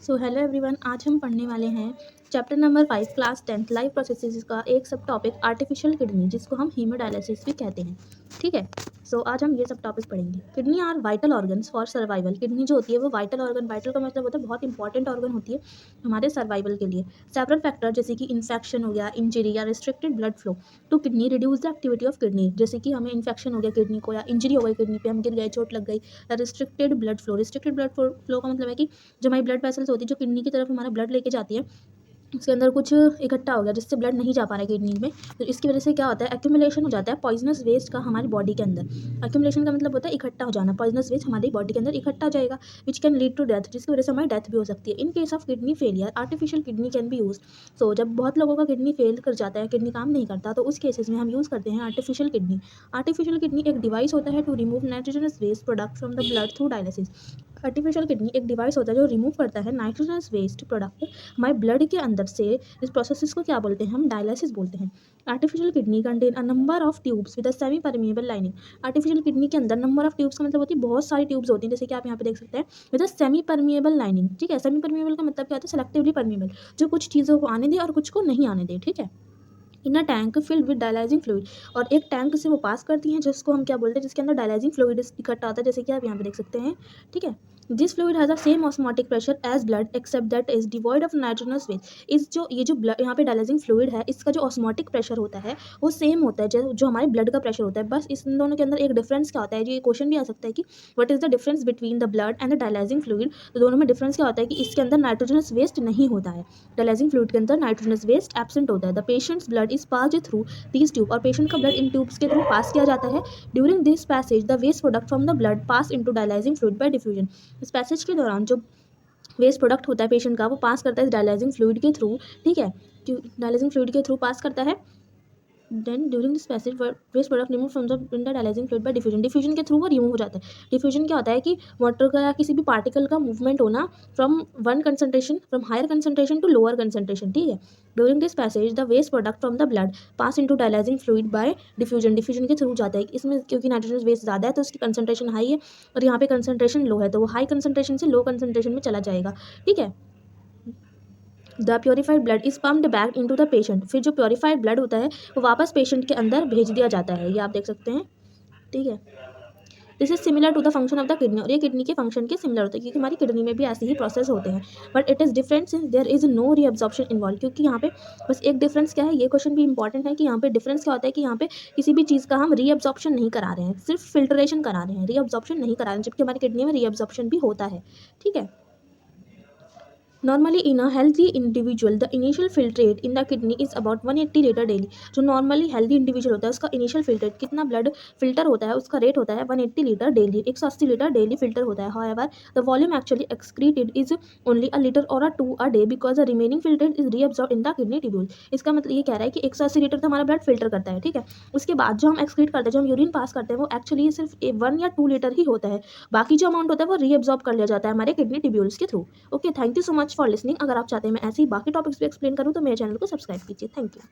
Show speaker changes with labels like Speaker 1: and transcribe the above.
Speaker 1: So hello everyone, आज हम पढ़ने वाले हैं chapter number 5 class 10th life processes का एक सब टॉपिक आर्टिफिशियल किडनी, जिसको हम हीमोडायलिसिस भी कहते हैं। ठीक है। सो आज हम ये सब टॉपिक पढ़ेंगे। Kidney are vital organs for survival. Kidney जो होती है वो वाइटल ऑर्गन, वाइटल का मतलब होता है बहुत इंपॉर्टेंट ऑर्गन होती है हमारे सर्वाइवल के लिए। सेवरल फैक्टर जैसे कि इन्फेक्शन हो गया, इंजरी या restricted blood flow to kidney reduce the activity of kidney. जैसे कि हमें इन्फेक्शन हो गया किडनी को, या इंजरी हो गई किडनी पे, हम गिर गए, चोट लग गई, या restricted blood flow. Restricted blood flow का मतलब है कि जो हमारी ब्लड वेसल्स होती है, जो किडनी की तरफ हमारा ब्लड लेके जाती है, उसके अंदर कुछ इकट्ठा हो गया जिससे ब्लड नहीं जा पा रहा है किडनी में, तो इसकी वजह से क्या होता है, एक्यूमुलेशन हो जाता है पॉइजनस वेस्ट का हमारी बॉडी के अंदर। एक्यूमुलेशन का मतलब होता है इकट्ठा हो जाना, पॉइजनस वेस्ट हमारी बॉडी के अंदर इकट्ठा हो जाएगा, which can lead to death, जिसकी वजह से हमारी डेथ भी हो सकती है। In case of kidney failure artificial kidney can be use. So जब बहुत लोगों का किडनी फेल कर जाता है, किडनी काम नहीं करता, तो उस केसेस में हम यूज़ करते हैं आर्टिफिशियल किडनी। आर्टिफिशियल किडनी एक डिवाइस होता है to remove nitrogenous waste product from the blood through dialysis. Artificial kidney एक डिवाइस होता है जो रिमूव करता है नाइट्रोजनस वेस्ट प्रोडक्ट हमारे ब्लड के अंदर से। इस प्रोसेस को क्या बोलते हैं, हम डायलिसिस बोलते हैं। Artificial kidney contain a number of tubes with a semi permeable lining. Artificial kidney के अंदर नंबर ऑफ ट्यूब्स का मतलब होती है बहुत सारी ट्यूब्स होती हैं, जैसे कि आप यहाँ पे देख सकते हैं, with a semi permeable lining. ठीक है, सेमी परमिएबल का मतलब क्या होता है, सेलेक्टिवली परमिएबल, जो कुछ चीज़ों को आने दे और कुछ को नहीं आने दे। ठीक है। In a tank filled with dialyzing fluid, और एक टैंक से वो पास करती हैं जिसको हम क्या बोलते हैं, जिसके अंदर डायलाइजिंग फ्लूइड इकट्ठा होता है, जैसे कि आप यहाँ पे देख सकते हैं। ठीक है। This fluid has the same osmotic pressure as blood except that is devoid of nitrogenous waste. इस जो ये जो ब्लड यहाँ पे डायलाइजिंग फ्लूइड है, इसका जो ऑस्मोटिक प्रेशर होता है वो सेम होता है जो हमारे ब्लड का प्रेशर होता है। बस इस दोनों के अंदर एक डिफरेंस क्या होता है, जो ये क्वेश्चन भी आ सकता है कि what is the difference between the blood and the dialysing fluid. तो दोनों में डिफरेंस क्या होता है कि इसके अंदर नाइट्रोजनस वेस्ट नहीं होता है, डायलाइजिंग फ्लूइड के अंदर नाइट्रोजनस वेस्ट एब्सेंट होता है। The patient's blood is passed through these tube, और पेशेंट का ब्लड इन ट्यूब्स के थ्रू पास किया जाता है। During this passage the waste product from the blood pass into dialysing fluid by diffusion. इस पैसेज के दौरान जो वेस्ट प्रोडक्ट होता है पेशेंट का, वो पास करता है इस डायलाइजिंग फ्लूइड के थ्रू। ठीक है, डायलाइजिंग फ्लूइड के थ्रू पास करता है। Then during this passage waste product remove from the in the dialysing fluid by diffusion. Diffusion के थ्रू वो रिमूव हो जाता है। डिफ्यूजन क्या होता है कि वाटर का या किसी भी पार्टिकल का मूवमेंट होना from one concentration, from higher concentration to lower concentration. ठीक है। During this passage the waste product from the blood pass into dialysing fluid by diffusion. Diffusion के थ्रू जाता है। इसमें क्योंकि नाइट्रोजन वेस्ट ज़्यादा है तो उसकी कंसंट्रेशन हाई है, और यहाँ पे कंसंट्रेशन लो है, तो वो हाई कंसंट्रेशन से लो कंसंट्रेशन में चला जाएगा। ठीक है। The purified blood is pumped back into the patient. फिर जो प्योरीफाइड ब्लड होता है वो वापस पेशेंट के अंदर भेज दिया जाता है, ये आप देख सकते हैं। ठीक है। This is similar to the function of the kidney, और ये किडनी के फंक्शन के सिमिलर होते हैं, क्योंकि हमारी किडनी में भी ऐसे ही प्रोसेस होते हैं। But it is different since there is no reabsorption involve. क्योंकि यहाँ पे बस एक डिफरेंस क्या है, ये क्वेश्चन भी इंपॉर्टेंट है कि यहाँ पे डिफरेंस क्या होता है कि यहाँ पे किसी भी चीज़ का हम रीअब्जॉर्प्शन नहीं करा रहे हैं, सिर्फ फिल्ट्रेशन करा रहे हैं, रीअब्जॉर्प्शन नहीं करा रहे हैं, जबकि हमारी किडनी में रीअब्जॉर्प्शन भी होता है। ठीक है। Normally, in a healthy individual, the initial filtrate in the kidney is about 180 litre daily. जो नॉर्मली हेल्दी इंडिविजुअल होता है उसका इनिशियल फिल्ट्रेट, कितना ब्लड फिल्टर होता है, उसका रेट होता है 180 litre daily, 180 litre daily filter होता है। However the volume actually excreted is only a litre और अ 2 a day, because the remaining filtrate is reabsorb in the kidney tubule. इसका मतलब ये कह रहा है कि 180 लीटर तो हमारा ब्लड फिल्टर करता है। ठीक है। उसके बाद जो हम एक्सक्रीट करते हैं, जो हम यूरिन पास करते हैं, वो एक्चुअली सिर्फ 1 या 2 लीटर ही होता है। बाकी जो अमाउंट होता है वो रीअब्सॉर्ब कर लिया जाता है हमारे किडनी ट्यूब्यूल्स के through. Okay, thank you so much for listening. अगर आप चाहते हैं मैं ऐसे ही बाकी टॉपिक्स भी एक्सप्लेन करूँ तो मेरे चैनल को सब्सक्राइब कीजिए। Thank you.